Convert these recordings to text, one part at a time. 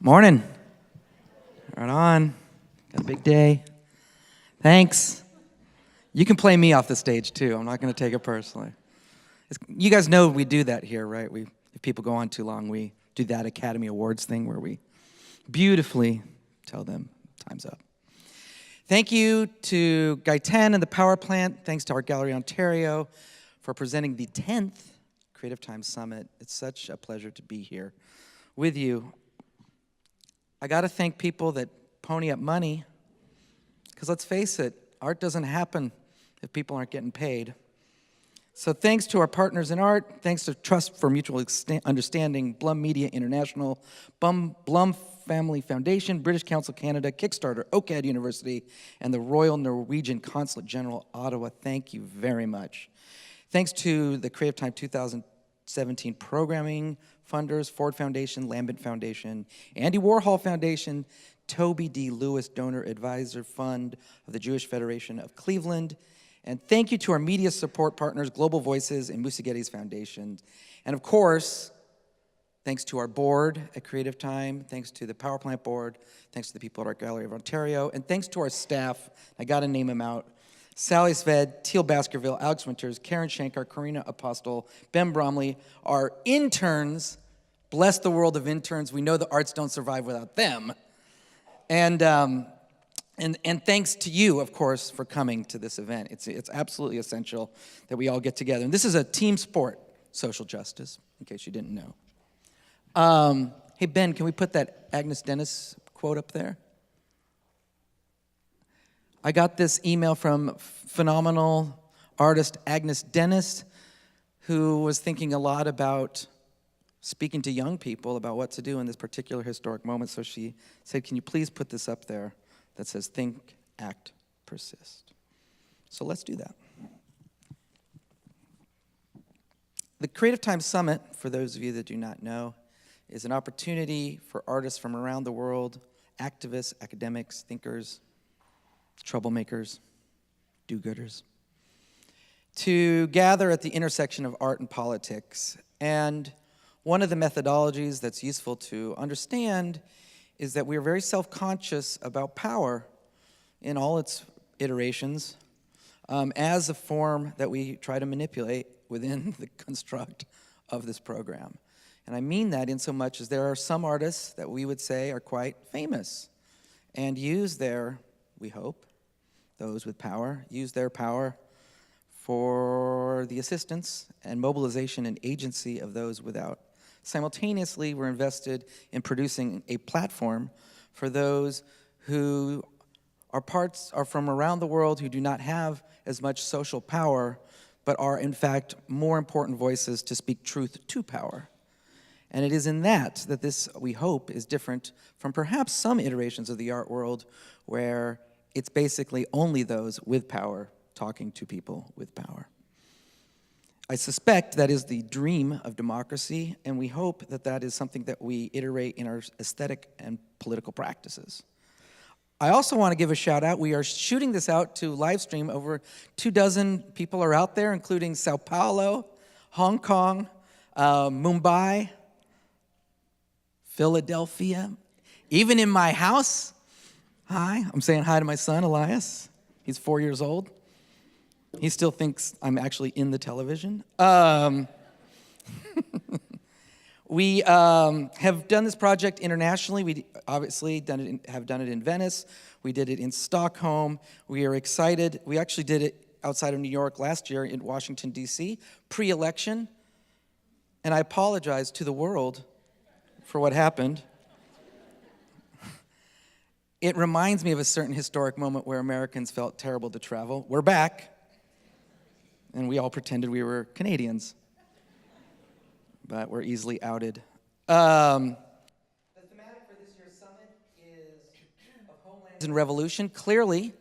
Morning. Right on. Got a big day. Thanks. You can play me off the stage too. I'm not going to take it personally. You guys know we do that here, right? If people go on too long, we do that Academy Awards thing where we beautifully tell them time's up. Thank you to Guy 10 and the Power Plant. Thanks to Art Gallery Ontario for presenting the 10th Creative Time Summit. It's such a pleasure to be here with you. I got to thank people that pony up money, because let's face it, art doesn't happen if people aren't getting paid. So thanks to our partners in art, thanks to Trust for Mutual Understanding, Blum Media International, Blum Family Foundation, British Council Canada, Kickstarter, OCAD University, and the Royal Norwegian Consulate General, Ottawa. Thank you very much. Thanks to the Creative Time 2017 programming funders, Ford Foundation, Lambent Foundation, Andy Warhol Foundation, Toby D. Lewis Donor Advisor Fund of the Jewish Federation of Cleveland, and thank you to our media support partners, Global Voices and Musagetes Foundation. And of course, thanks to our board at Creative Time, thanks to the Power Plant board, thanks to the people at Art Gallery of Ontario, and thanks to our staff. I got to name them out. Sally Sved, Teal Baskerville, Alex Winters, Karen Shankar, Karina Apostle, Ben Bromley, our interns. Bless the world of interns. We know the arts don't survive without them. And thanks to you, of course, for coming to this event. It's absolutely essential that we all get together. And this is a team sport, social justice, in case you didn't know. Hey, Ben, can we put that Agnes Dennis quote up there? I got this email from phenomenal artist Agnes Dennis, who was thinking a lot about speaking to young people about what to do in this particular historic moment. So she said, can you please put this up there that says, think, act, persist. So let's do that. The Creative Time Summit, for those of you that do not know, is an opportunity for artists from around the world, activists, academics, thinkers, troublemakers, do-gooders, to gather at the intersection of art and politics. And one of the methodologies that's useful to understand is that we are very self-conscious about power in all its iterations as a form that we try to manipulate within the construct of this program. And I mean that in so much as there are some artists that we would say are quite famous and use their, we hope, those with power, use their power for the assistance and mobilization and agency of those without. Simultaneously, we're invested in producing a platform for those who are from around the world who do not have as much social power, but are in fact more important voices to speak truth to power. And it is in that this, we hope, is different from perhaps some iterations of the art world where it's basically only those with power talking to people with power. I suspect that is the dream of democracy, and we hope that that is something that we iterate in our aesthetic and political practices. I also want to give a shout out. We are shooting this out to live stream. Over 24 people are out there, including Sao Paulo, Hong Kong, Mumbai, Philadelphia, even in my house. Hi, I'm saying hi to my son, Elias. He's 4 years old. He still thinks I'm actually in the television. We have done this project internationally. We obviously have done it in Venice. We did it in Stockholm. We are excited. We actually did it outside of New York last year in Washington, D.C., pre-election. And I apologize to the world for what happened. It reminds me of a certain historic moment where Americans felt terrible to travel. We're back, and we all pretended we were Canadians, but we're easily outed. The thematic for this year's summit is of Homelands and Revolution. Clearly,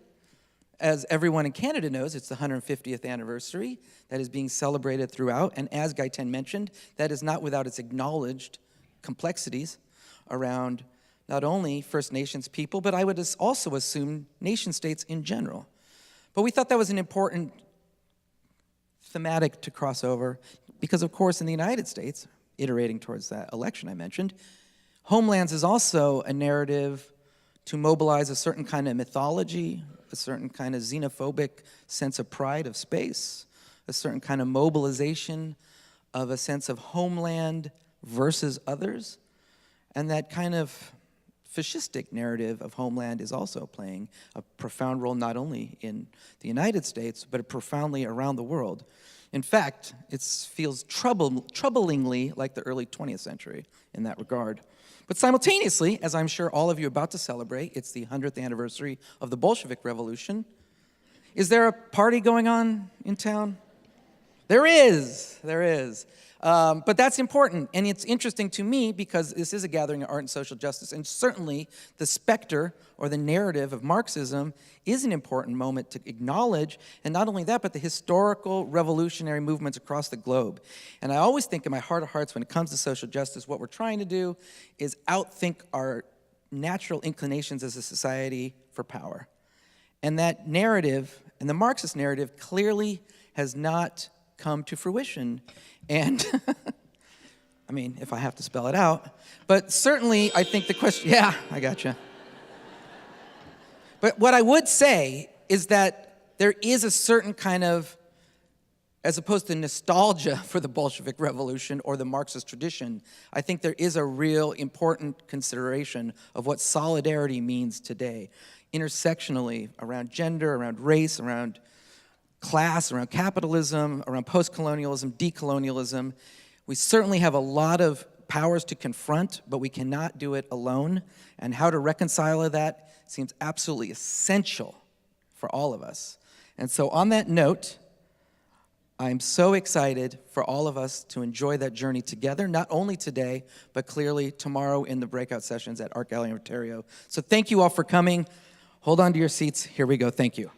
as everyone in Canada knows, it's the 150th anniversary that is being celebrated throughout, and as Guy 10 mentioned, that is not without its acknowledged complexities around not only First Nations people, but I would also assume nation states in general. But we thought that was an important thematic to cross over because, of course, in the United States, iterating towards that election I mentioned, Homelands is also a narrative to mobilize a certain kind of mythology, a certain kind of xenophobic sense of pride of space, a certain kind of mobilization of a sense of homeland versus others. And that kind of fascistic narrative of homeland is also playing a profound role not only in the United States, but profoundly around the world. In fact, it feels troublingly like the early 20th century in that regard. But simultaneously, as I'm sure all of you are about to celebrate, it's the 100th anniversary of the Bolshevik Revolution. Is there a party going on in town? There is. But that's important, and it's interesting to me because this is a gathering of art and social justice, and certainly the specter or the narrative of Marxism is an important moment to acknowledge, and not only that, but the historical revolutionary movements across the globe. And I always think in my heart of hearts when it comes to social justice, what we're trying to do is outthink our natural inclinations as a society for power. And that narrative, and the Marxist narrative, clearly has not come to fruition. And, I mean, if I have to spell it out, but certainly I think the question, yeah, I gotcha. But what I would say is that there is a certain kind of, as opposed to nostalgia for the Bolshevik Revolution or the Marxist tradition, I think there is a real important consideration of what solidarity means today, intersectionally, around gender, around race, around class, around capitalism, around post-colonialism, decolonialism. We certainly have a lot of powers to confront, but we cannot do it alone. And how to reconcile that seems absolutely essential for all of us. And so on that note, I'm so excited for all of us to enjoy that journey together, not only today, but clearly tomorrow in the breakout sessions at Art Gallery Ontario. So thank you all for coming. Hold on to your seats. Here we go. Thank you.